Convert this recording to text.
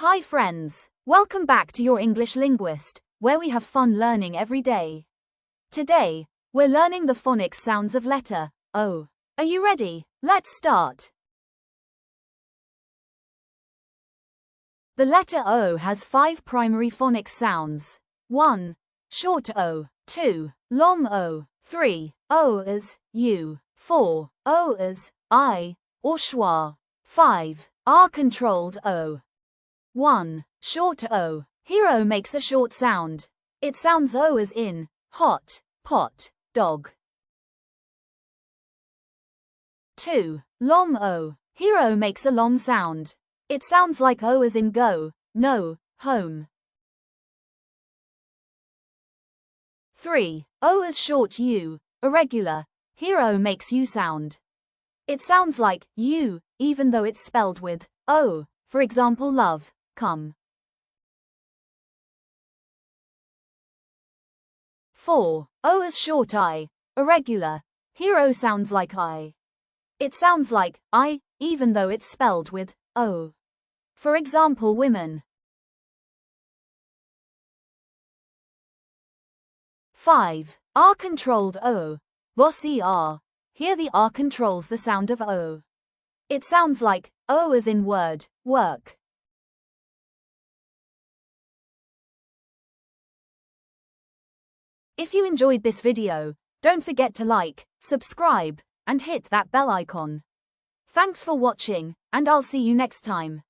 Hi friends, welcome back to your English Linguist, where we have fun learning every day. Today, we're learning the phonics sounds of letter O. Are you ready? Let's start. The letter O has 5 primary phonics sounds. 1. Short O. 2. Long O. 3. O as U. 4. O as I or schwa. 5. R-controlled O. 1. Short O. Here O makes a short sound. It sounds O as in hot, pot, dog. 2. Long O. Here O makes a long sound. It sounds like O as in go, no, home. 3. O as short U. Irregular. Here O makes U sound. It sounds like you, even though it's spelled with O. For example, love, come. 4. O as short I. Irregular. Here O sounds like I. It sounds like I, even though it's spelled with O. For example, women. 5. R-controlled O. Bossy R. Here the R controls the sound of O. It sounds like O as in word, work. If you enjoyed this video, don't forget to like, subscribe, and hit that bell icon. Thanks for watching, and I'll see you next time.